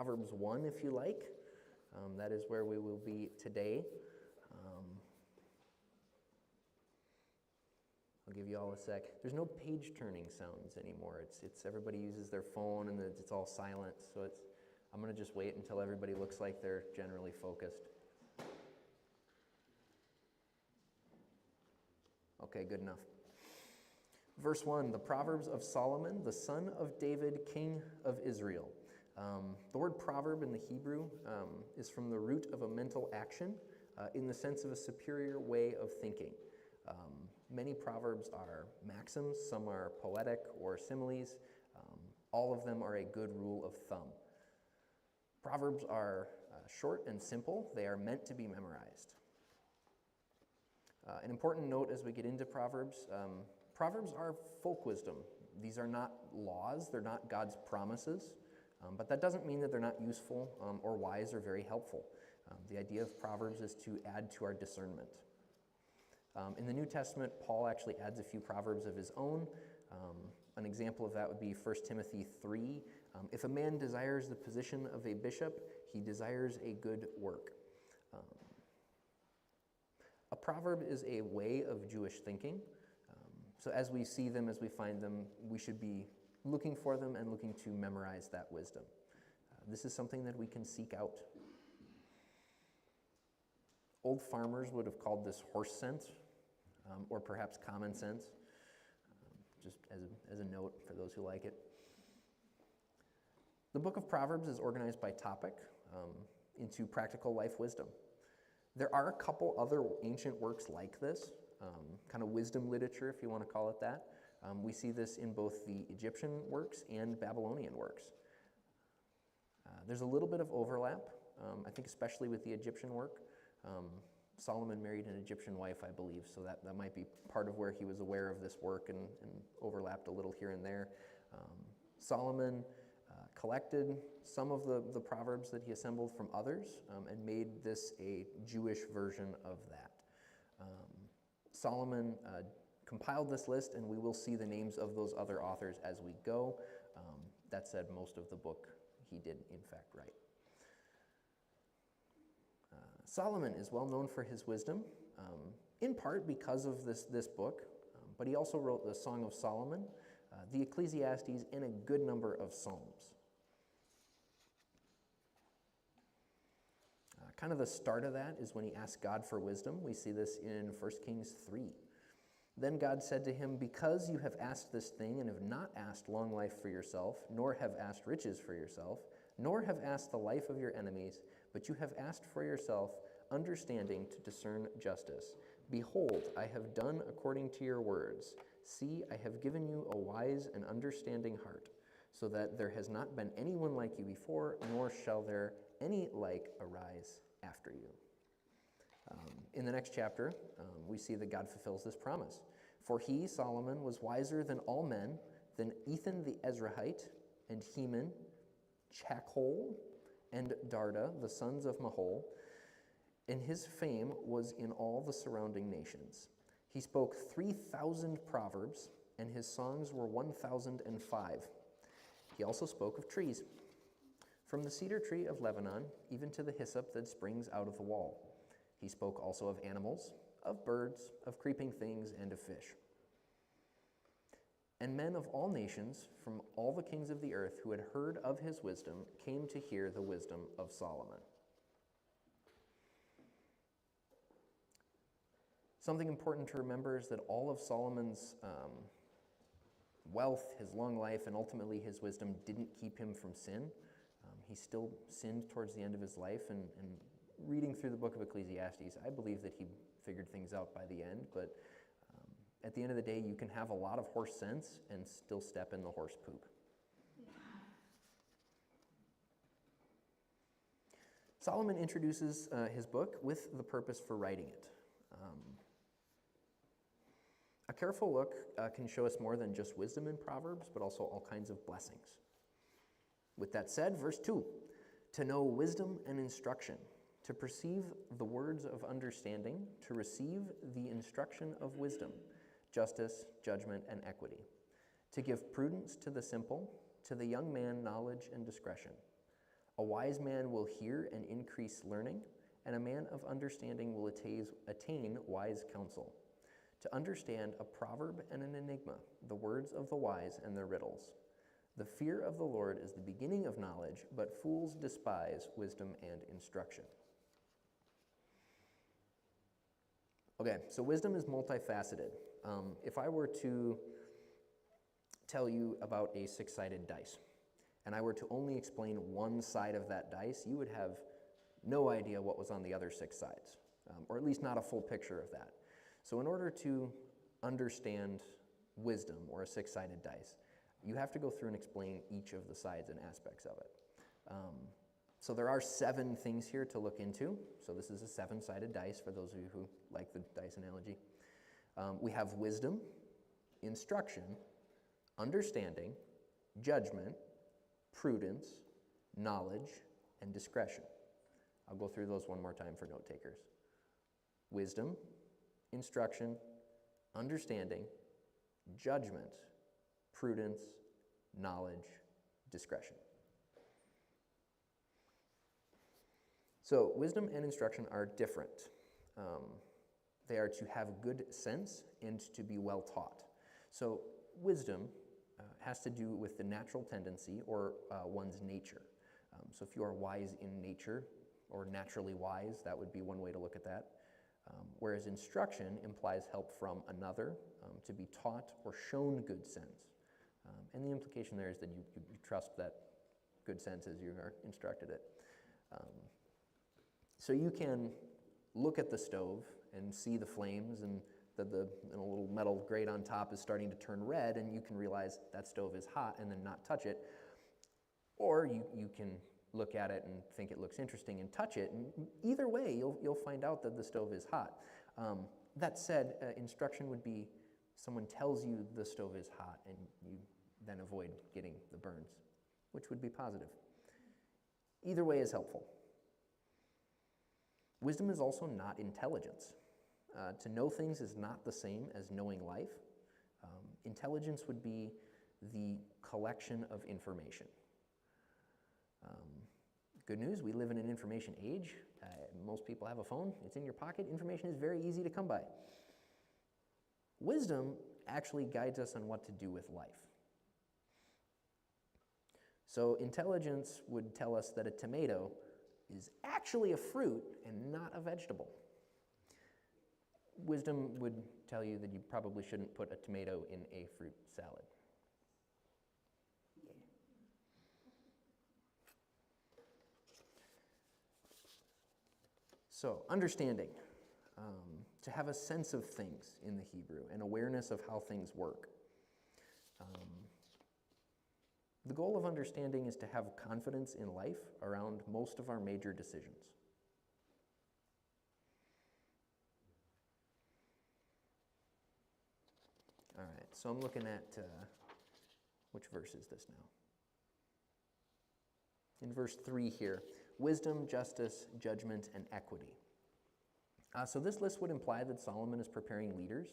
Proverbs 1 if you like. That is where we will be today. I'll give you all a sec. There's no page turning sounds anymore. It's everybody uses their phone and it's all silent. So I'm going to just wait until everybody looks like they're generally focused. Okay, good enough. Verse 1, the Proverbs of Solomon, the son of David, king of Israel. The word proverb in the Hebrew is from the root of a mental action in the sense of a superior way of thinking. Many proverbs are maxims, some are poetic or similes. All of them are a good rule of thumb. Proverbs are short and simple. They are meant to be memorized. An important note as we get into Proverbs, Proverbs are folk wisdom. These are not laws, they're not God's promises, but that doesn't mean that they're not useful or wise or very helpful. The idea of Proverbs is to add to our discernment. In the New Testament, Paul actually adds a few Proverbs of his own. An example of that would be 1 Timothy 3. If a man desires the position of a bishop, he desires a good work. A proverb is a way of Jewish thinking. So as we see them, as we find them, we should be looking for them and looking to memorize that wisdom. This is something that we can seek out. Old farmers would have called this horse sense, or perhaps common sense, just as a note for those who like it. The book of Proverbs is organized by topic into practical life wisdom. There are a couple other ancient works like this, kind of wisdom literature, if you want to call it that. We see this in both the Egyptian works and Babylonian works. There's a little bit of overlap, I think especially with the Egyptian work. Solomon married an Egyptian wife, I believe, so that might be part of where he was aware of this work and overlapped a little here and there. Solomon collected some of the Proverbs that he assembled from others and made this a Jewish version of that. Solomon compiled this list, and we will see the names of those other authors as we go. That said, most of the book he did, in fact, write. Solomon is well known for his wisdom, in part because of this book, but he also wrote the Song of Solomon, the Ecclesiastes, and a good number of Psalms. Kind of the start of that is when he asked God for wisdom. We see this in 1 Kings 3. Then God said to him, "Because you have asked this thing and have not asked long life for yourself, nor have asked riches for yourself, nor have asked the life of your enemies, but you have asked for yourself understanding to discern justice. Behold, I have done according to your words. See, I have given you a wise and understanding heart, so that there has not been anyone like you before, nor shall there any like arise after you." In the next chapter, we see that God fulfills this promise. For he, Solomon, was wiser than all men, than Ethan the Ezrahite, and Heman, Chachol, and Darda, the sons of Mahol, and his fame was in all the surrounding nations. He spoke 3,000 proverbs, and his songs were 1,005. He also spoke of trees, from the cedar tree of Lebanon, even to the hyssop that springs out of the wall. He spoke also of animals, of birds, of creeping things, and of fish. And men of all nations, from all the kings of the earth who had heard of his wisdom, came to hear the wisdom of Solomon. Something important to remember is that all of Solomon's wealth, his long life, and ultimately his wisdom didn't keep him from sin. He still sinned towards the end of his life, and reading through the book of Ecclesiastes, I believe that he figured things out by the end, but at the end of the day, you can have a lot of horse sense and still step in the horse poop. Solomon introduces his book with the purpose for writing it. A careful look can show us more than just wisdom in Proverbs, but also all kinds of blessings. With that said, verse 2, to know wisdom and instruction, to perceive the words of understanding, to receive the instruction of wisdom, justice, judgment, and equity, to give prudence to the simple, to the young man knowledge and discretion. A wise man will hear and increase learning, and a man of understanding will attain wise counsel. To understand a proverb and an enigma, the words of the wise and their riddles. The fear of the Lord is the beginning of knowledge, but fools despise wisdom and instruction. Okay, so wisdom is multifaceted. If I were to tell you about a six-sided dice, and I were to only explain one side of that dice, you would have no idea what was on the other six sides, or at least not a full picture of that. So in order to understand wisdom or a six-sided dice, you have to go through and explain each of the sides and aspects of it. So there are 7 things here to look into. So this is a 7-sided dice for those of you who like the dice analogy. We have wisdom, instruction, understanding, judgment, prudence, knowledge, and discretion. I'll go through those one more time for note takers. Wisdom, instruction, understanding, judgment, prudence, knowledge, discretion. So wisdom and instruction are different. They are to have good sense and to be well taught. So wisdom has to do with the natural tendency or one's nature. So if you are wise in nature or naturally wise, that would be one way to look at that. Whereas instruction implies help from another to be taught or shown good sense. And the implication there is that you trust that good sense as you are instructed it. So you can look at the stove and see the flames and that the little metal grate on top is starting to turn red, and you can realize that stove is hot and then not touch it. Or you can look at it and think it looks interesting and touch it. And either way, you'll find out that the stove is hot. That said, instruction would be someone tells you the stove is hot and you then avoid getting the burns, which would be positive. Either way is helpful. Wisdom is also not intelligence. To know things is not the same as knowing life. Intelligence would be the collection of information. Good news, we live in an information age. Most people have a phone. It's in your pocket. Information is very easy to come by. Wisdom actually guides us on what to do with life. So intelligence would tell us that a tomato is actually a fruit and not a vegetable. Wisdom would tell you that you probably shouldn't put a tomato in a fruit salad. Yeah. So, understanding. To have a sense of things in the Hebrew, an awareness of how things work. The goal of understanding is to have confidence in life around most of our major decisions. All right, so I'm looking at, which verse is this now? In verse 3 here, wisdom, justice, judgment, and equity. So this list would imply that Solomon is preparing leaders,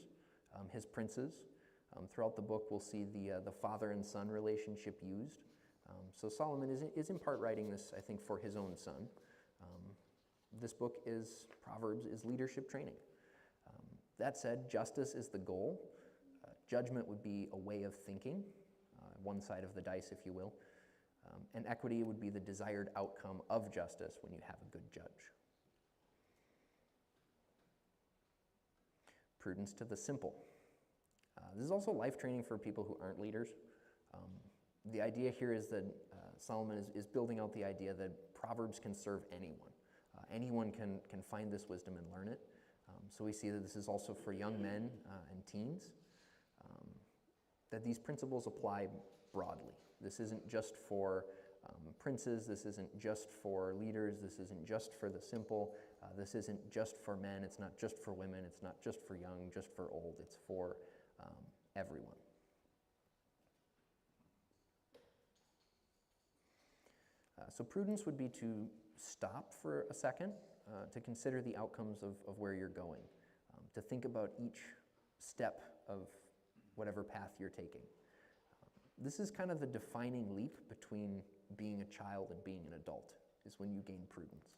his princes. Throughout the book, we'll see the father and son relationship used. So Solomon is in part writing this, I think, for his own son. This book is, Proverbs, is leadership training. That said, justice is the goal. Judgment would be a way of thinking, one side of the dice, if you will. And equity would be the desired outcome of justice when you have a good judge. Prudence to the simple. This is also life training for people who aren't leaders. The idea here is that Solomon is building out the idea that Proverbs can serve anyone. Anyone can find this wisdom and learn it. So we see that this is also for young men and teens, that these principles apply broadly. This isn't just for princes, this isn't just for leaders, this isn't just for the simple, this isn't just for men, it's not just for women, it's not just for young, just for old, it's for everyone. So prudence would be to stop for a second, to consider the outcomes of where you're going, to think about each step of whatever path you're taking. This is kind of the defining leap between being a child and being an adult is when you gain prudence.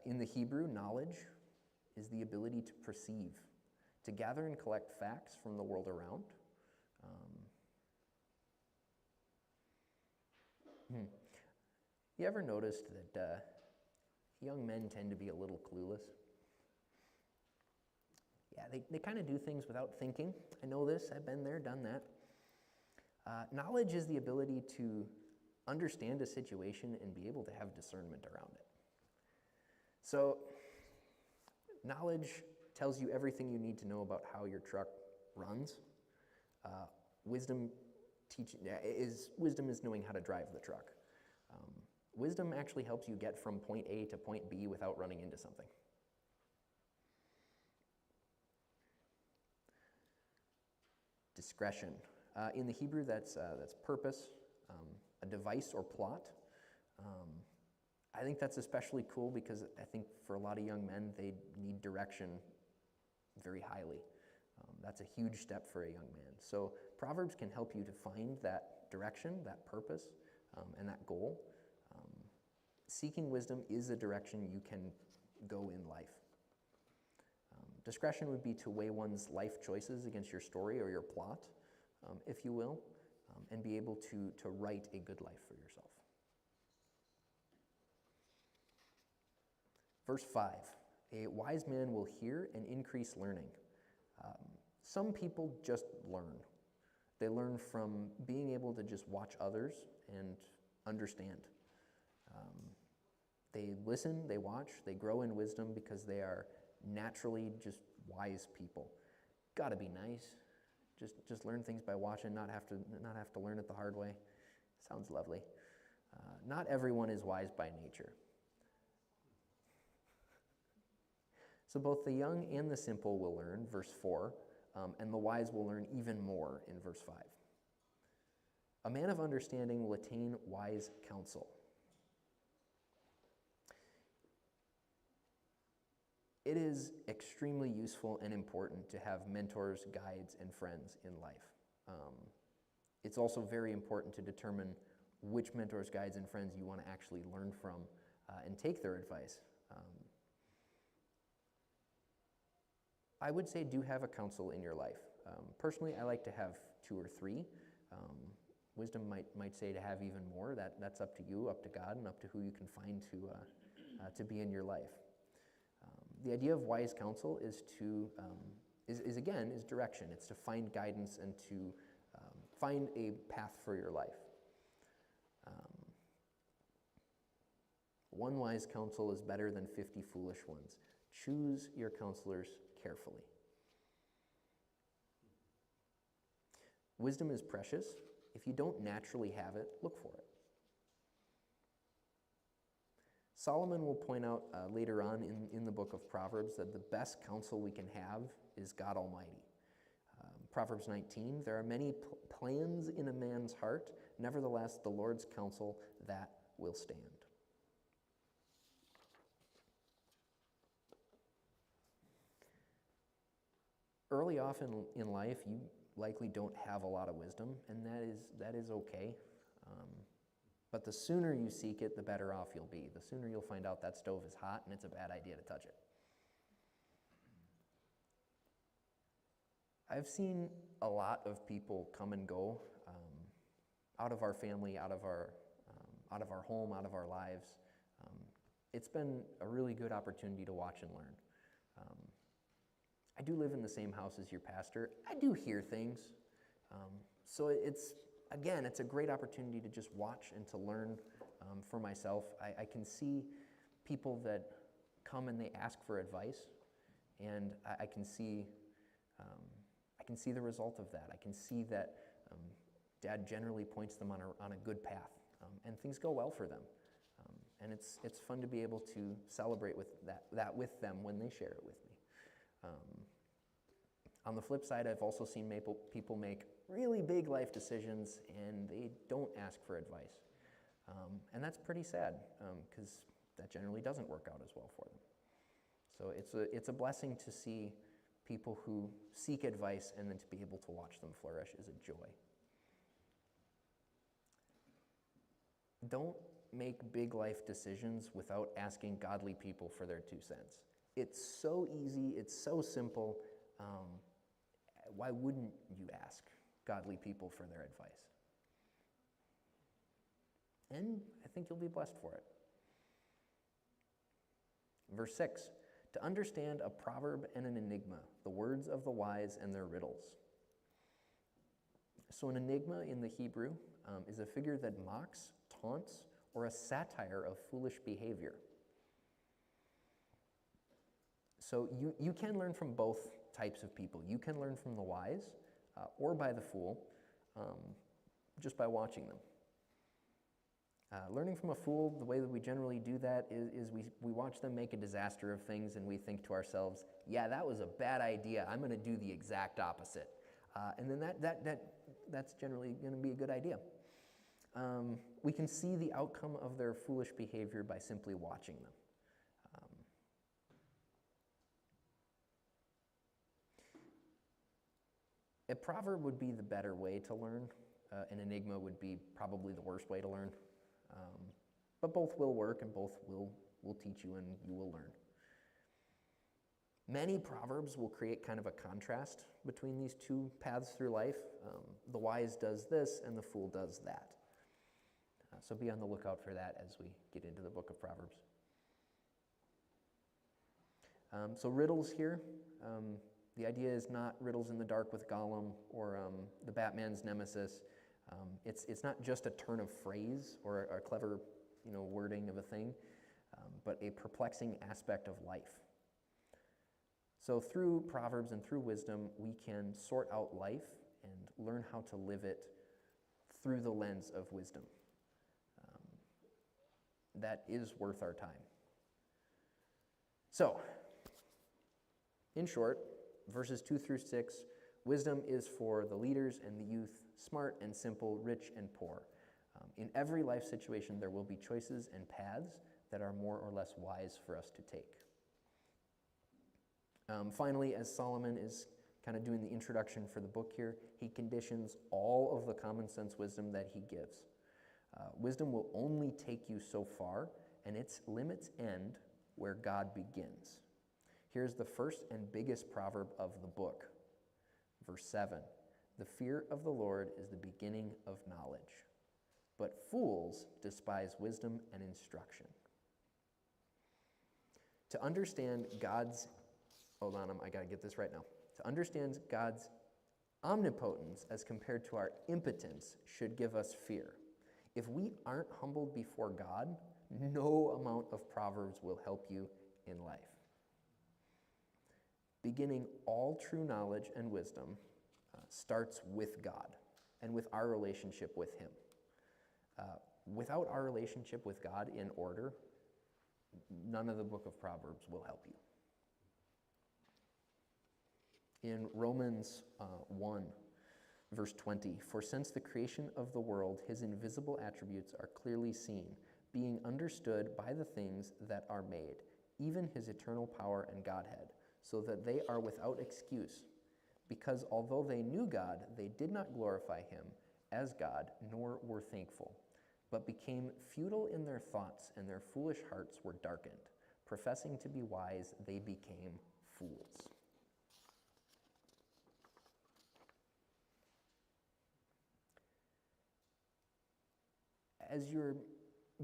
In the Hebrew, knowledge is the ability to perceive, to gather and collect facts from the world around. You ever noticed that young men tend to be a little clueless? Yeah, they kind of do things without thinking. I know this, I've been there, done that. Knowledge is the ability to understand a situation and be able to have discernment around it. So, knowledge tells you everything you need to know about how your truck runs. Wisdom is knowing how to drive the truck. Wisdom actually helps you get from point A to point B without running into something. Discretion. In the Hebrew, that's purpose, a device or plot. I think that's especially cool because I think for a lot of young men, they need direction very highly. That's a huge step for a young man. So Proverbs can help you to find that direction, that purpose, and that goal. Seeking wisdom is a direction you can go in life. Discretion would be to weigh one's life choices against your story or your plot, if you will, and be able to write a good life for yourself. Verse 5, a wise man will hear and increase learning. Some people just learn. They learn from being able to just watch others and understand. They listen, they watch, they grow in wisdom because they are naturally just wise people. Gotta be nice. Just learn things by watching, not have to learn it the hard way. Sounds lovely. Not everyone is wise by nature. So both the young and the simple will learn, verse 4, and the wise will learn even more in verse 5. A man of understanding will attain wise counsel. It is extremely useful and important to have mentors, guides, and friends in life. It's also very important to determine which mentors, guides, and friends you want to actually learn from and take their advice. I would say do have a counsel in your life. Personally, I like to have 2 or 3. Wisdom might say to have even more. That's up to you, up to God, and up to who you can find to be in your life. The idea of wise counsel is direction. It's to find guidance and to find a path for your life. One wise counsel is better than 50 foolish ones. Choose your counselors carefully. Wisdom is precious. If you don't naturally have it, look for it. Solomon will point out later on in the book of Proverbs that the best counsel we can have is God Almighty. Proverbs 19, there are many plans in a man's heart, nevertheless the Lord's counsel, that will stand. Early off in life, you likely don't have a lot of wisdom, and that is okay. But the sooner you seek it, the better off you'll be. The sooner you'll find out that stove is hot and it's a bad idea to touch it. I've seen a lot of people come and go out of our family, out of our home, out of our lives. It's been a really good opportunity to watch and learn. I do live in the same house as your pastor. I do hear things. So it's a great opportunity to just watch and to learn for myself. I can see people that come and they ask for advice, and I can see the result of that. I can see that Dad generally points them on a good path, and things go well for them. And it's fun to be able to celebrate with that with them when they share it with me. On the flip side, I've also seen people make really big life decisions and they don't ask for advice. And that's pretty sad because that generally doesn't work out as well for them. So it's a blessing to see people who seek advice and then to be able to watch them flourish is a joy. Don't make big life decisions without asking godly people for their 2 cents. It's so easy, it's so simple. Why wouldn't you ask godly people for their advice? And I think you'll be blessed for it. Verse 6, to understand a proverb and an enigma, the words of the wise and their riddles. So an enigma in the Hebrew is a figure that mocks, taunts, or a satire of foolish behavior. So you can learn from both types of people. You can learn from the wise or by the fool just by watching them. Learning from a fool, the way that we generally do that is we watch them make a disaster of things and we think to ourselves, yeah, that was a bad idea. I'm going to do the exact opposite. And then that's generally going to be a good idea. We can see the outcome of their foolish behavior by simply watching them. A proverb would be the better way to learn. An enigma would be probably the worst way to learn. But both will work and both will teach you and you will learn. Many proverbs will create kind of a contrast between these two paths through life. The wise does this and the fool does that. So be on the lookout for that as we get into the book of Proverbs. So riddles here. The idea is not riddles in the dark with Gollum or the Batman's nemesis. It's not just a turn of phrase or a clever wording of a thing, but a perplexing aspect of life. So through Proverbs and through wisdom, we can sort out life and learn how to live it through the lens of wisdom. That is worth our time. So, in short, verses 2 through 6, wisdom is for the leaders and the youth, smart and simple, rich and poor. In every life situation, there will be choices and paths that are more or less wise for us to take. Finally, as Solomon is kind of doing the introduction for the book here, he conditions all of the common sense wisdom that he gives. Wisdom will only take you so far, and its limits end where God begins. Here's the first and biggest proverb of the book. Verse 7, the fear of the Lord is the beginning of knowledge, but fools despise wisdom and instruction. To understand God's, hold on, I got to get this right now. To understand God's omnipotence as compared to our impotence should give us fear. If we aren't humbled before God, no amount of Proverbs will help you in life. Beginning all true knowledge and wisdom starts with God and with our relationship with Him. Without our relationship with God in order, none of the book of Proverbs will help you. In Romans 1, verse 20, for since the creation of the world, His invisible attributes are clearly seen, being understood by the things that are made, even His eternal power and Godhead, so that they are without excuse. Because although they knew God, they did not glorify Him as God, nor were thankful, but became futile in their thoughts, and their foolish hearts were darkened. Professing to be wise, they became fools. As you're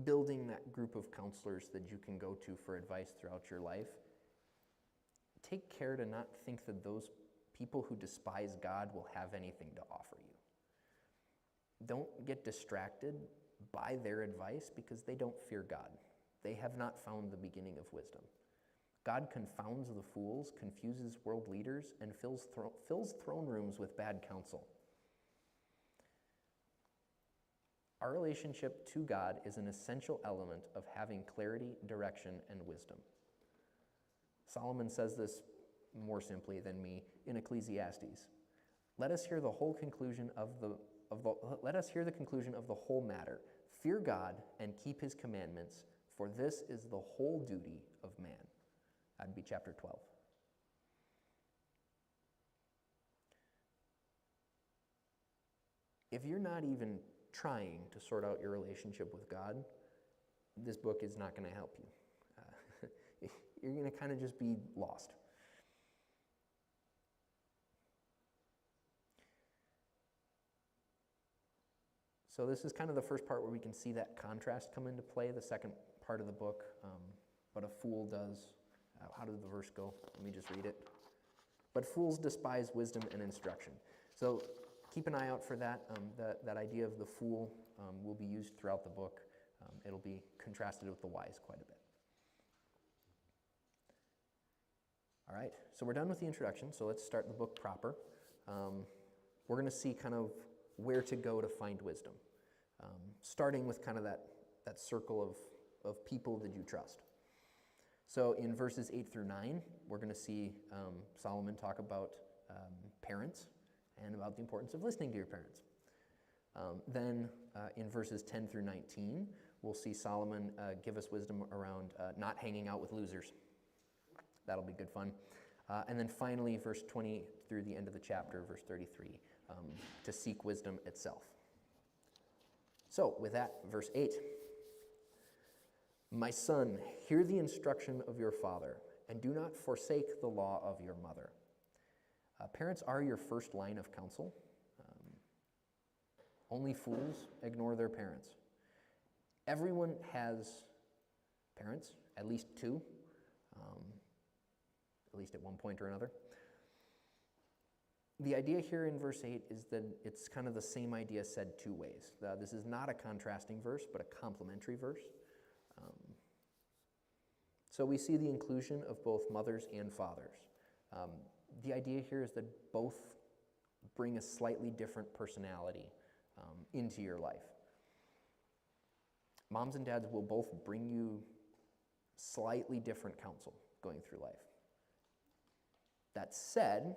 building that group of counselors that you can go to for advice throughout your life, take care to not think that those people who despise God will have anything to offer you. Don't get distracted by their advice because they don't fear God. They have not found the beginning of wisdom. God confounds the fools, confuses world leaders, and fills throne rooms with bad counsel. Our relationship to God is an essential element of having clarity, direction, and wisdom. Solomon says this more simply than me in Ecclesiastes. Let us hear the conclusion of the whole matter. Fear God and keep His commandments, for this is the whole duty of man. That'd be chapter 12. If you're not even trying to sort out your relationship with God, this book is not going to help you. You're going to kind of just be lost. So this is kind of the first part where we can see that contrast come into play, the second part of the book, but a fool does. How does the verse go? Let me just read it. But fools despise wisdom and instruction. So keep an eye out for that. That idea of the fool will be used throughout the book. It'll be contrasted with the wise quite a bit. All right, so we're done with the introduction, so let's start the book proper. We're going to see kind of where to go to find wisdom, starting with kind of that circle of people that you trust. So in verses 8 through 9, we're going to see Solomon talk about parents and about the importance of listening to your parents. Then in verses 10 through 19, we'll see Solomon give us wisdom around not hanging out with losers. That'll be good fun. And then finally, verse 20 through the end of the chapter, verse 33, to seek wisdom itself. So with that, verse 8. My son, hear the instruction of your father, and do not forsake the law of your mother. Parents are your first line of counsel. Only fools ignore their parents. Everyone has parents, at least two, at least at one point or another. The idea here in verse 8 is that it's kind of the same idea said two ways. This is not a contrasting verse, but a complementary verse. So we see the inclusion of both mothers and fathers. The idea here is that both bring a slightly different personality into your life. Moms and dads will both bring you slightly different counsel going through life. That said,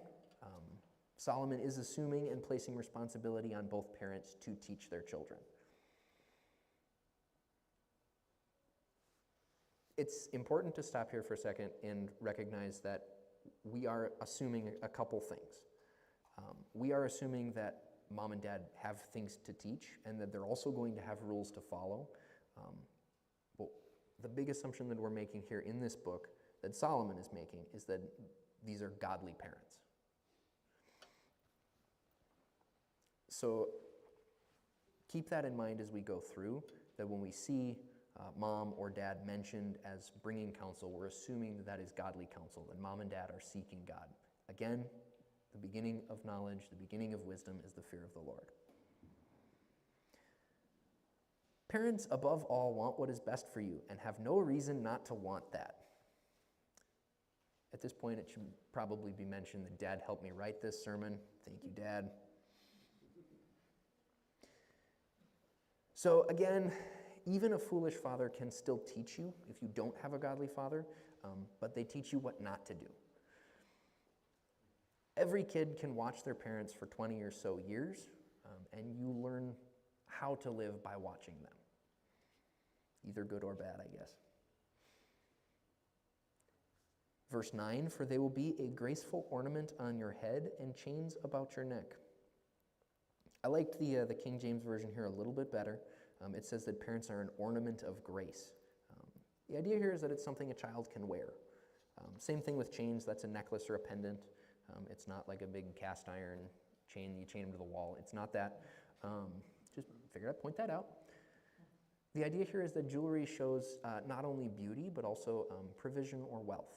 Solomon is assuming and placing responsibility on both parents to teach their children. It's important to stop here for a second and recognize that we are assuming a couple things. We are assuming that mom and dad have things to teach and that they're also going to have rules to follow. Well, the big assumption that we're making here in this book, that Solomon is making, is that these are godly parents. So keep that in mind as we go through, that when we see mom or dad mentioned as bringing counsel, we're assuming that is godly counsel, that mom and dad are seeking God. Again, the beginning of knowledge, the beginning of wisdom is the fear of the Lord. Parents, above all, want what is best for you and have no reason not to want that. At this point, it should probably be mentioned that Dad helped me write this sermon. Thank you, Dad. So again, even a foolish father can still teach you if you don't have a godly father, but they teach you what not to do. Every kid can watch their parents for 20 or so years, and you learn how to live by watching them. Either good or bad, I guess. Verse 9, for they will be a graceful ornament on your head and chains about your neck. I liked the King James Version here a little bit better. It says that parents are an ornament of grace. The idea here is that it's something a child can wear. Same thing with chains. That's a necklace or a pendant. It's not like a big cast iron chain you chain them to the wall. It's not that. Just figured I'd point that out. The idea here is that jewelry shows not only beauty, but also provision or wealth.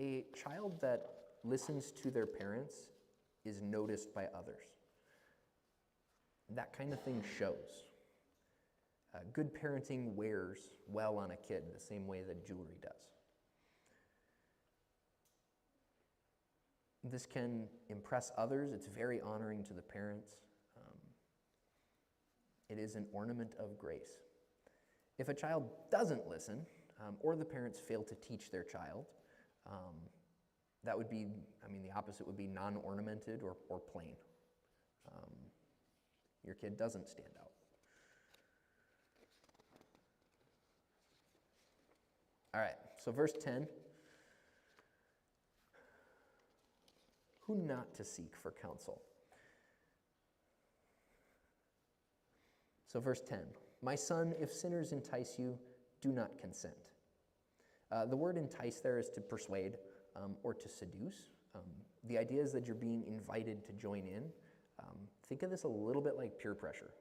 A child that listens to their parents is noticed by others. That kind of thing shows. Good parenting wears well on a kid the same way that jewelry does. This can impress others. It's very honoring to the parents. It is an ornament of grace. If a child doesn't listen, or the parents fail to teach their child, that would be, the opposite would be non-ornamented or plain. Your kid doesn't stand out. All right, so verse 10. Who not to seek for counsel? So verse 10, my son, if sinners entice you, do not consent. The word entice there is to persuade or to seduce. The idea is that you're being invited to join in. Think of this a little bit like peer pressure.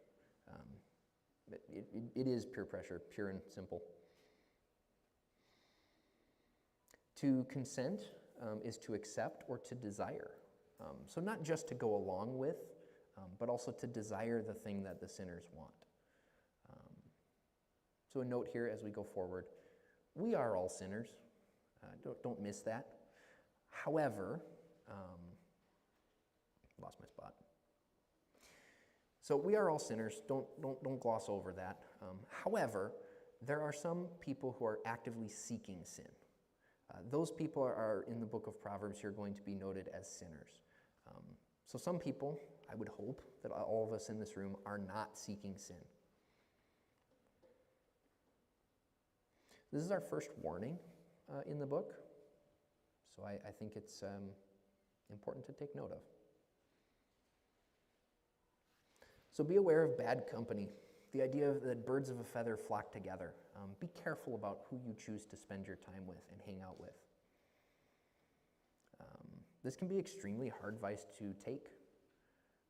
It is peer pressure, pure and simple. To consent is to accept or to desire. So not just to go along with, but also to desire the thing that the sinners want. So a note here as we go forward, we are all sinners. Don't miss that. However, lost my spot. So we are all sinners. Don't gloss over that. However, there are some people who are actively seeking sin. Those people are in the book of Proverbs here going to be noted as sinners. So some people, I would hope that all of us in this room are not seeking sin. This is our first warning in the book, so I think it's important to take note of. So be aware of bad company. The idea that birds of a feather flock together. Be careful about who you choose to spend your time with and hang out with. This can be extremely hard advice to take.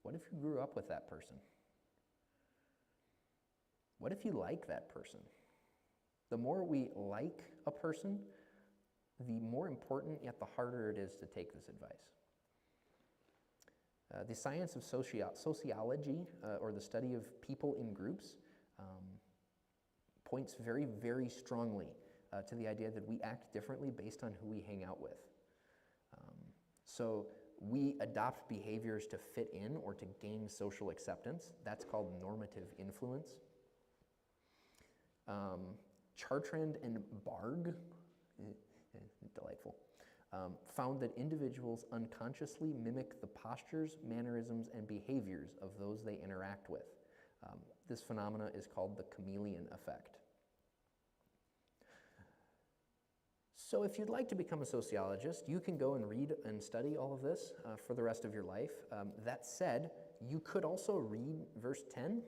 What if you grew up with that person? What if you like that person? The more we like a person, the more important yet the harder it is to take this advice. The science of sociology, or the study of people in groups, points very, very strongly to the idea that we act differently based on who we hang out with. So we adopt behaviors to fit in or to gain social acceptance. That's called normative influence. Chartrand and Barg, delightful, found that individuals unconsciously mimic the postures, mannerisms, and behaviors of those they interact with. This phenomena is called the chameleon effect. So if you'd like to become a sociologist, you can go and read and study all of this for the rest of your life. That said, you could also read verse 10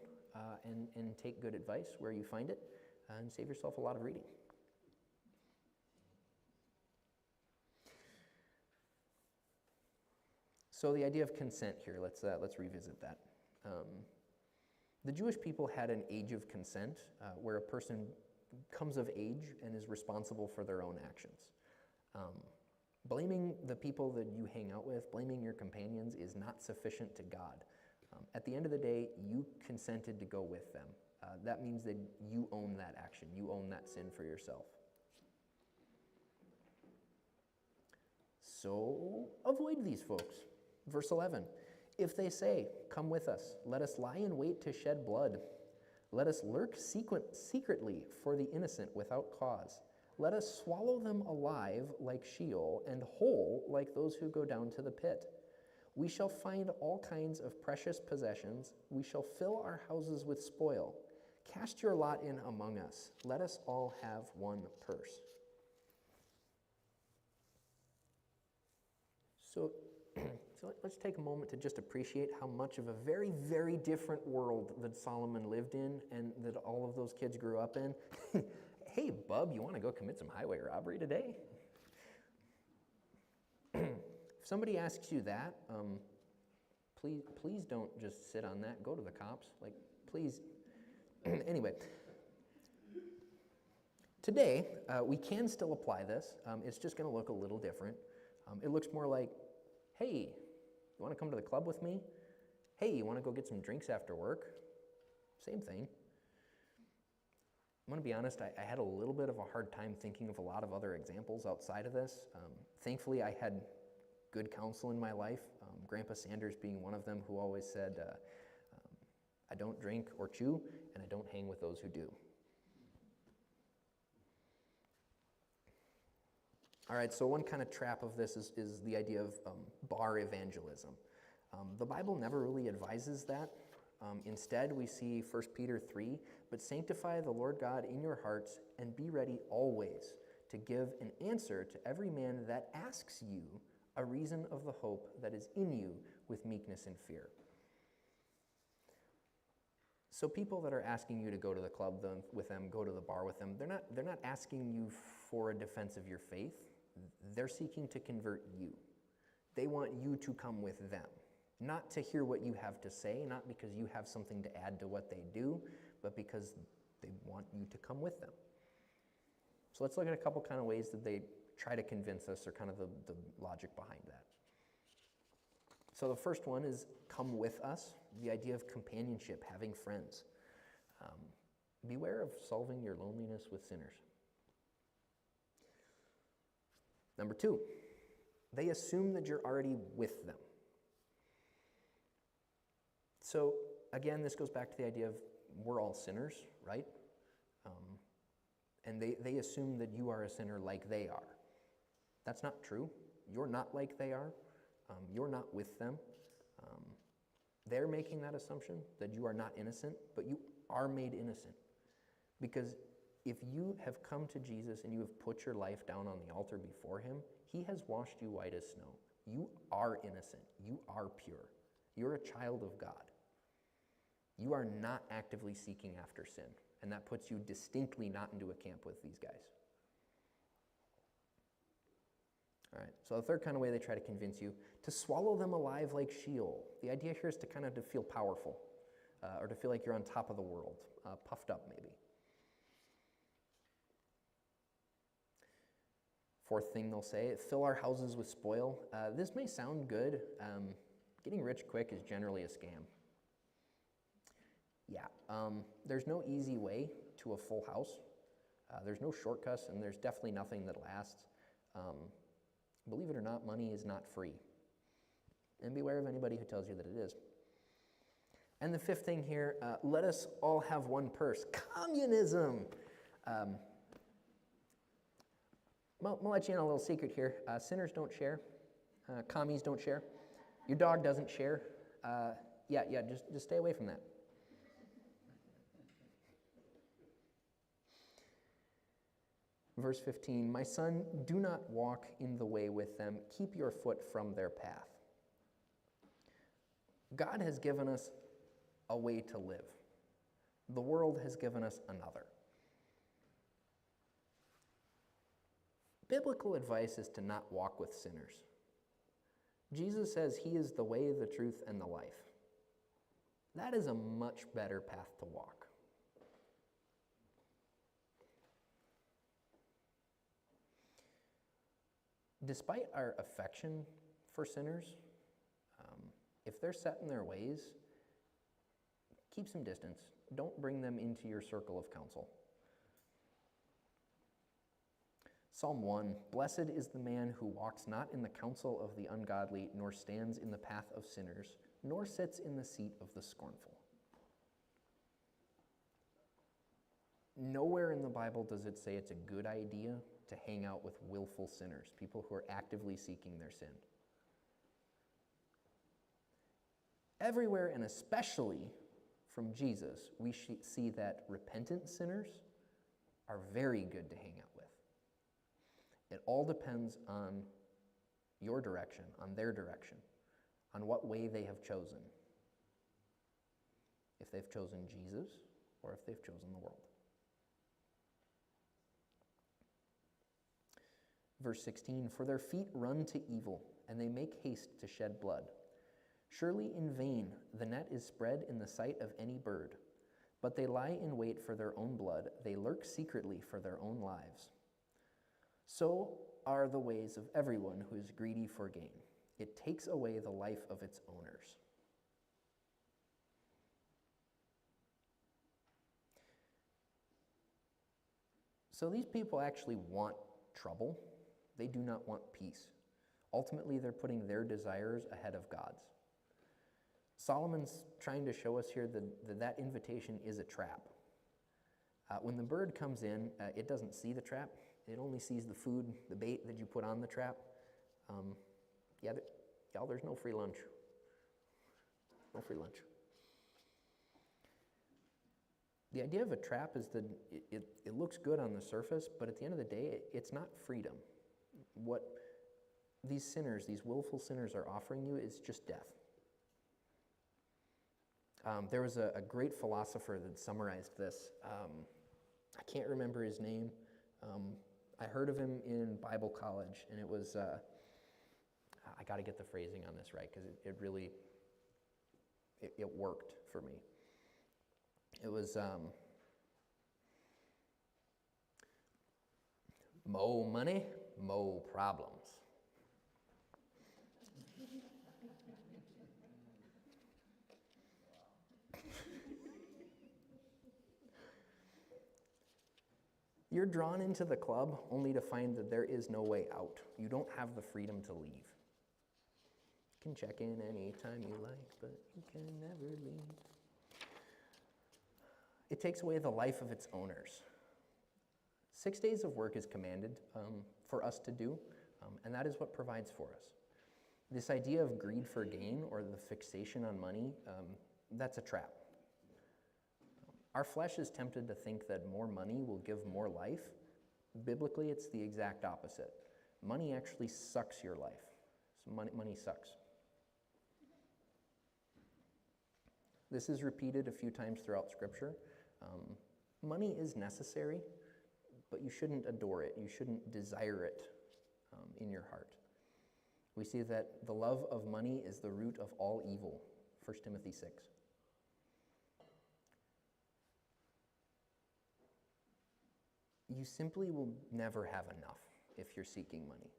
and take good advice where you find it and save yourself a lot of reading. So the idea of consent here, let's revisit that. The Jewish people had an age of consent where a person comes of age and is responsible for their own actions. Blaming the people that you hang out with, blaming your companions is not sufficient to God. At the end of the day, you consented to go with them. That means that you own that action. You own that sin for yourself. So avoid these folks. Verse 11, if they say, come with us, let us lie in wait to shed blood. Let us lurk secretly for the innocent without cause. Let us swallow them alive like Sheol and whole like those who go down to the pit. We shall find all kinds of precious possessions. We shall fill our houses with spoil. Cast your lot in among us. Let us all have one purse. So let's take a moment to just appreciate how much of a very, very different world that Solomon lived in and that all of those kids grew up in. Hey, bub, you want to go commit some highway robbery today? If somebody asks you that, please don't just sit on that. Go to the cops. Like, please. Anyway, today, we can still apply this. It's just going to look a little different. It looks more like, hey, you want to come to the club with me? Hey, you want to go get some drinks after work? Same thing. I'm going to be honest, I had a little bit of a hard time thinking of a lot of other examples outside of this. Thankfully, I had good counsel in my life, Grandpa Sanders being one of them, who always said, I don't drink or chew, and I don't hang with those who do. All right, so one kind of trap of this is the idea of bar evangelism. The Bible never really advises that. Instead, we see 1 Peter 3, but sanctify the Lord God in your hearts and be ready always to give an answer to every man that asks you a reason of the hope that is in you with meekness and fear. So people that are asking you to go to the club with them, go to the bar with them, they're not asking you for a defense of your faith. They're seeking to convert you. They want you to come with them, not to hear what you have to say, not because you have something to add to what they do, but because they want you to come with them. So let's look at a couple kind of ways that they try to convince us, or kind of the logic behind that. So the first one is come with us, the idea of companionship, having friends. Beware of solving your loneliness with sinners. Number two, they assume that you're already with them. So again, this goes back to the idea of we're all sinners, right? And they assume that you are a sinner like they are. That's not true. You're not like they are. You're not with them. They're making that assumption that you are not innocent, but you are made innocent. Because if you have come to Jesus and you have put your life down on the altar before him, he has washed you white as snow. You are innocent. You are pure. You're a child of God. You are not actively seeking after sin, and that puts you distinctly not into a camp with these guys. All right, so the third kind of way they try to convince you, to swallow them alive like Sheol. The idea here is to kind of to feel powerful, or to feel like you're on top of the world, puffed up maybe. Fourth thing they'll say, fill our houses with spoil. This may sound good. Getting rich quick is generally a scam. Yeah, there's no easy way to a full house. There's no shortcuts, and there's definitely nothing that lasts. Believe it or not, money is not free. And beware of anybody who tells you that it is. And the fifth thing here, let us all have one purse. Communism! I'll let you in on a little secret here. Sinners don't share. Commies don't share. Your dog doesn't share. Just stay away from that. Verse 15, my son, do not walk in the way with them. Keep your foot from their path. God has given us a way to live. The world has given us another. Biblical advice is to not walk with sinners. Jesus says he is the way, the truth, and the life. That is a much better path to walk. Despite our affection for sinners, if they're set in their ways, keep some distance. Don't bring them into your circle of counsel. Psalm 1, blessed is the man who walks not in the counsel of the ungodly, nor stands in the path of sinners, nor sits in the seat of the scornful. Nowhere in the Bible does it say it's a good idea to hang out with willful sinners, people who are actively seeking their sin. Everywhere, and especially from Jesus, we see that repentant sinners are very good to hang out with. It all depends on your direction, on their direction, on what way they have chosen. If they've chosen Jesus, or if they've chosen the world. Verse 16, for their feet run to evil, and they make haste to shed blood. Surely in vain the net is spread in the sight of any bird, but they lie in wait for their own blood, they lurk secretly for their own lives. So are the ways of everyone who is greedy for gain. It takes away the life of its owners. So these people actually want trouble. They do not want peace. Ultimately, they're putting their desires ahead of God's. Solomon's trying to show us here that invitation is a trap. When the bird comes in, it doesn't see the trap. It only sees the food, the bait that you put on the trap. Y'all, there's no free lunch. No free lunch. The idea of a trap is that it looks good on the surface, but at the end of the day, it's not freedom. What these sinners, these willful sinners are offering you is just death. There was a great philosopher that summarized this. I can't remember his name. I heard of him in Bible college, and it was, I got to get the phrasing on this right, because it really, it worked for me. It was, mo money, mo problems. You're drawn into the club only to find that there is no way out. You don't have the freedom to leave. You can check in anytime you like, but you can never leave. It takes away the life of its owners. 6 days of work is commanded for us to do, and that is what provides for us. This idea of greed for gain or the fixation on money, that's a trap. Our flesh is tempted to think that more money will give more life. Biblically, it's the exact opposite. Money actually sucks your life. So money sucks. This is repeated a few times throughout Scripture. Money is necessary, but you shouldn't adore it. You shouldn't desire it in your heart. We see that the love of money is the root of all evil, 1 Timothy 6. You simply will never have enough if you're seeking money.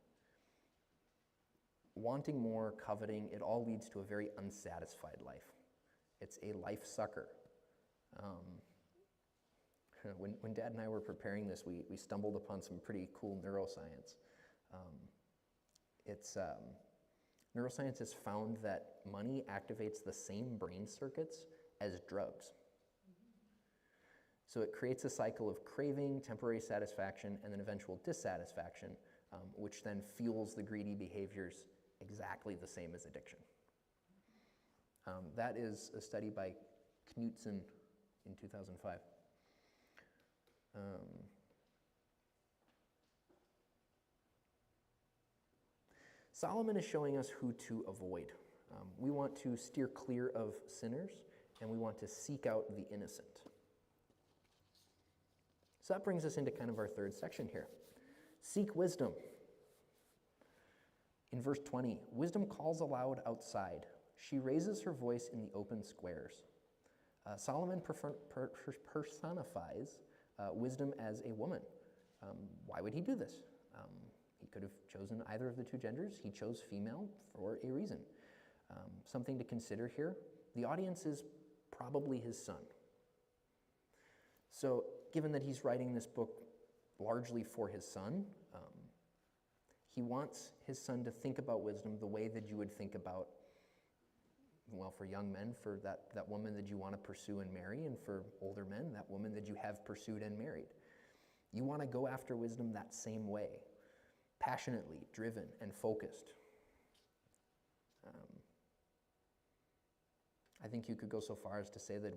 Wanting more, coveting, it all leads to a very unsatisfied life. It's a life sucker. When Dad and I were preparing this, we stumbled upon some pretty cool neuroscience. Neuroscience has found that money activates the same brain circuits as drugs. So it creates a cycle of craving, temporary satisfaction, and then eventual dissatisfaction, which then fuels the greedy behaviors exactly the same as addiction. That is a study by Knudsen in 2005. Solomon is showing us who to avoid. We want to steer clear of sinners, and we want to seek out the innocent. So that brings us into kind of our third section here. Seek wisdom. In verse 20, wisdom calls aloud outside. She raises her voice in the open squares. Solomon personifies wisdom as a woman. Why would he do this? He could have chosen either of the two genders. He chose female for a reason. Something to consider here. The audience is probably his son. So given that he's writing this book largely for his son, he wants his son to think about wisdom the way that you would think about, well, for young men, for that woman that you want to pursue and marry, and for older men, that woman that you have pursued and married. You want to go after wisdom that same way, passionately, driven, and focused. I think you could go so far as to say that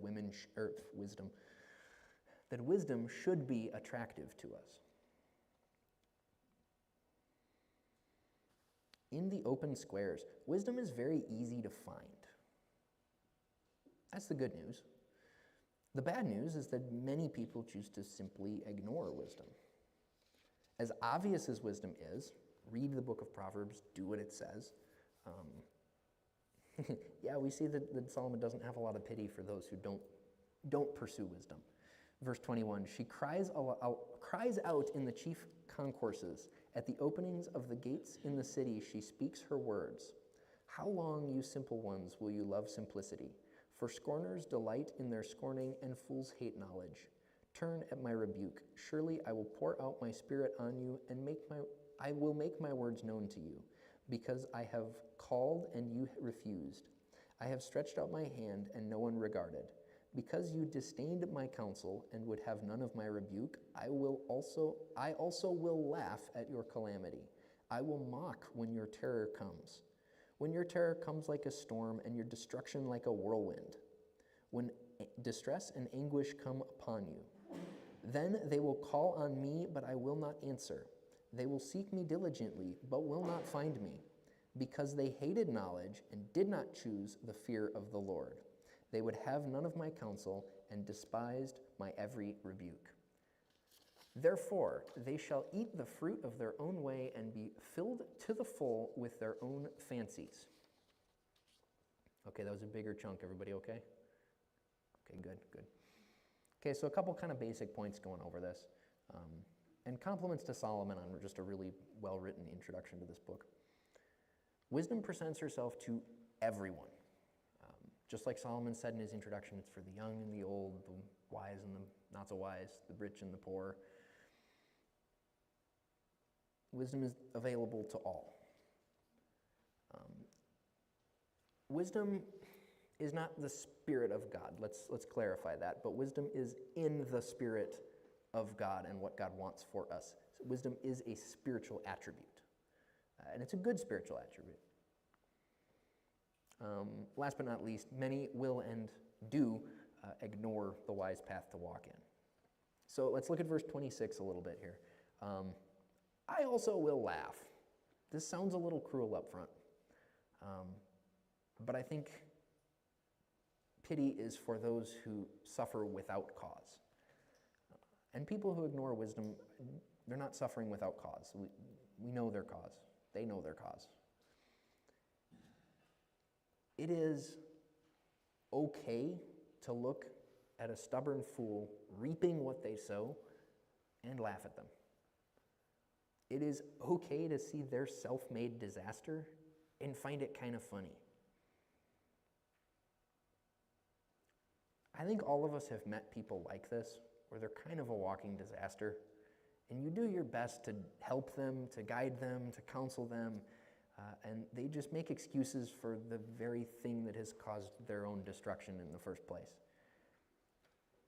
wisdom should be attractive to us. In the open squares, wisdom is very easy to find. That's the good news. The bad news is that many people choose to simply ignore wisdom. As obvious as wisdom is, read the book of Proverbs, do what it says. Yeah, we see that Solomon doesn't have a lot of pity for those who don't pursue wisdom. Verse 21, she cries out in the chief concourses. At the openings of the gates in the city, she speaks her words. How long, you simple ones, will you love simplicity? For scorners delight in their scorning, and fools hate knowledge. Turn at my rebuke. Surely I will pour out my spirit on you, and I will make my words known to you. Because I have called and you refused. I have stretched out my hand and no one regarded. Because you disdained my counsel and would have none of my rebuke, I also will laugh at your calamity. I will mock when your terror comes. When your terror comes like a storm and your destruction like a whirlwind. When distress and anguish come upon you. Then they will call on me, but I will not answer. They will seek me diligently, but will not find me, because they hated knowledge and did not choose the fear of the Lord. They would have none of my counsel and despised my every rebuke. Therefore, they shall eat the fruit of their own way and be filled to the full with their own fancies. Okay, that was a bigger chunk. Everybody okay? Okay, good. Okay, so a couple kind of basic points going over this. And compliments to Solomon on just a really well-written introduction to this book. Wisdom presents herself to everyone. Just like Solomon said in his introduction, it's for the young and the old, the wise and the not so wise, the rich and the poor. Wisdom is available to all. Wisdom is not the Spirit of God. Let's clarify that. But wisdom is in the Spirit of God and what God wants for us. So wisdom is a spiritual attribute. And it's a good spiritual attribute. Last but not least, many will and do ignore the wise path to walk in. So let's look at verse 26 a little bit here. I also will laugh. This sounds a little cruel up front. But I think pity is for those who suffer without cause. And people who ignore wisdom, they're not suffering without cause. We know their cause. They know their cause. It is okay to look at a stubborn fool reaping what they sow and laugh at them. It is okay to see their self-made disaster and find it kind of funny. I think all of us have met people like this, where they're kind of a walking disaster, and you do your best to help them, to guide them, to counsel them, and they just make excuses for the very thing that has caused their own destruction in the first place.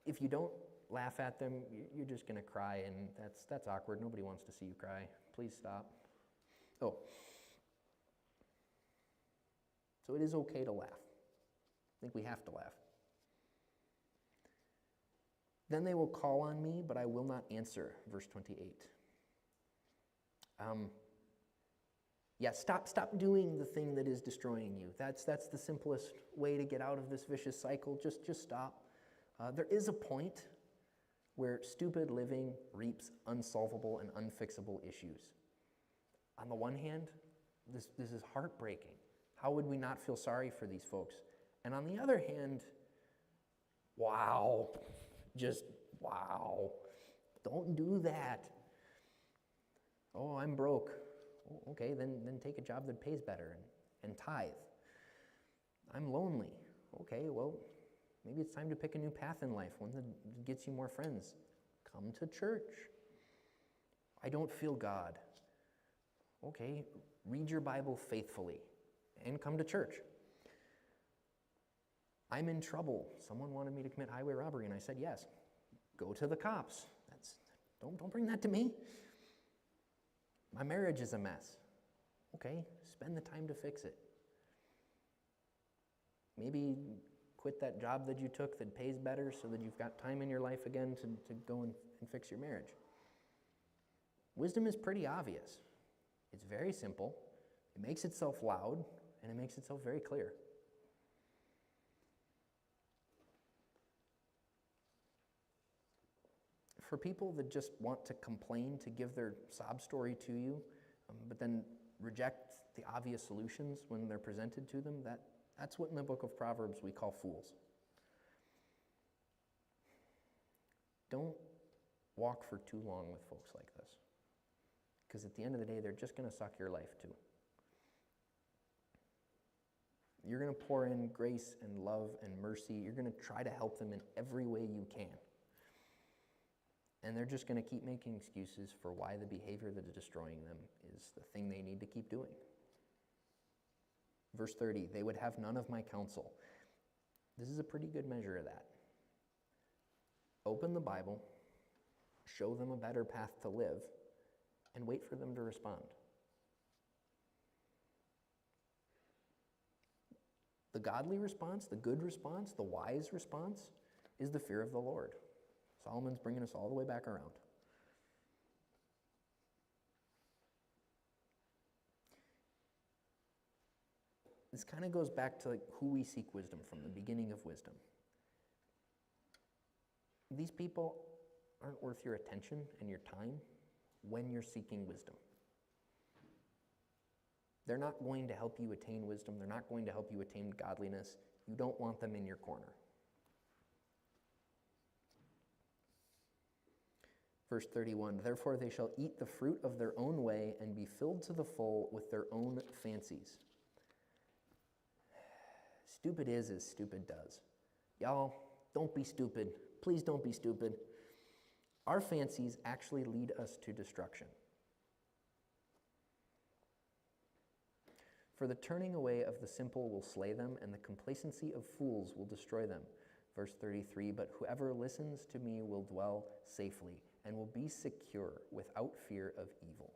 If you don't laugh at them, you're just going to cry, and that's awkward. Nobody wants to see you cry. Please stop. Oh. So it is okay to laugh. I think we have to laugh. Then they will call on me, but I will not answer, verse 28. Stop doing the thing that is destroying you. That's the simplest way to get out of this vicious cycle. Just stop. There is a point where stupid living reaps unsolvable and unfixable issues. On the one hand, this is heartbreaking. How would we not feel sorry for these folks? And on the other hand, wow. Just, wow, don't do that. Oh, I'm broke. Oh, okay, then take a job that pays better and tithe. I'm lonely. Okay, well, maybe it's time to pick a new path in life, one that gets you more friends. Come to church. I don't feel God. Okay, read your Bible faithfully and come to church. I'm in trouble. Someone wanted me to commit highway robbery, and I said yes. Go to the cops. Don't bring that to me. My marriage is a mess. Okay, spend the time to fix it. Maybe quit that job that you took that pays better so that you've got time in your life again to go and fix your marriage. Wisdom is pretty obvious. It's very simple. It makes itself loud, and it makes itself very clear. For people that just want to complain, to give their sob story to you, but then reject the obvious solutions when they're presented to them, that's what in the book of Proverbs we call fools. Don't walk for too long with folks like this, because at the end of the day, they're just going to suck your life too. You're going to pour in grace and love and mercy. You're going to try to help them in every way you can. And they're just going to keep making excuses for why the behavior that is destroying them is the thing they need to keep doing. Verse 30, they would have none of my counsel. This is a pretty good measure of that. Open the Bible, show them a better path to live, and wait for them to respond. The godly response, the good response, the wise response is the fear of the Lord. Solomon's bringing us all the way back around. this kind of goes back to like who we seek wisdom from, the beginning of wisdom. These people aren't worth your attention and your time when you're seeking wisdom. They're not going to help you attain wisdom. They're not going to help you attain godliness. You don't want them in your corner. Verse 31, therefore they shall eat the fruit of their own way and be filled to the full with their own fancies. Stupid is as stupid does. Y'all, don't be stupid. Please don't be stupid. Our fancies actually lead us to destruction. For the turning away of the simple will slay them, and the complacency of fools will destroy them. Verse 33, but whoever listens to me will dwell safely and will be secure without fear of evil.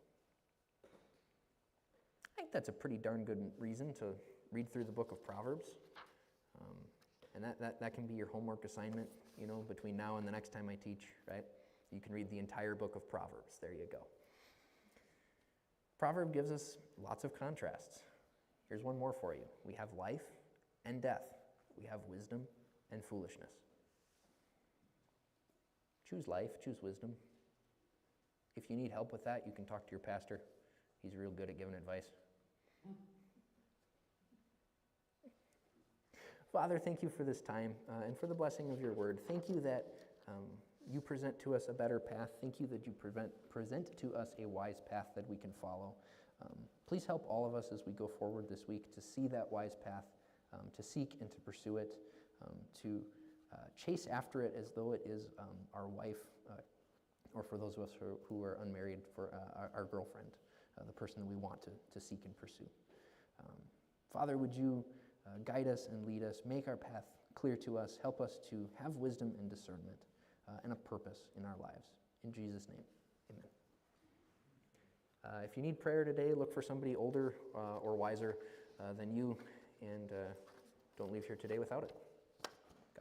I think that's a pretty darn good reason to read through the book of Proverbs. And that can be your homework assignment, between now and the next time I teach, right? You can read the entire book of Proverbs. There you go. Proverb gives us lots of contrasts. Here's one more for you. We have life and death. We have wisdom and foolishness. Choose life, choose wisdom. If you need help with that, you can talk to your pastor. He's real good at giving advice. Father, thank you for this time and for the blessing of your word. Thank you that you present to us a better path. Thank you that you present to us a wise path that we can follow. Please help all of us as we go forward this week to see that wise path, to seek and to pursue it, to chase after it as though it is our wife, or for those of us who are unmarried, for our girlfriend, the person that we want to seek and pursue. Father, would you guide us and lead us, make our path clear to us, help us to have wisdom and discernment and a purpose in our lives. In Jesus' name, amen. If you need prayer today, look for somebody older or wiser than you, and don't leave here today without it.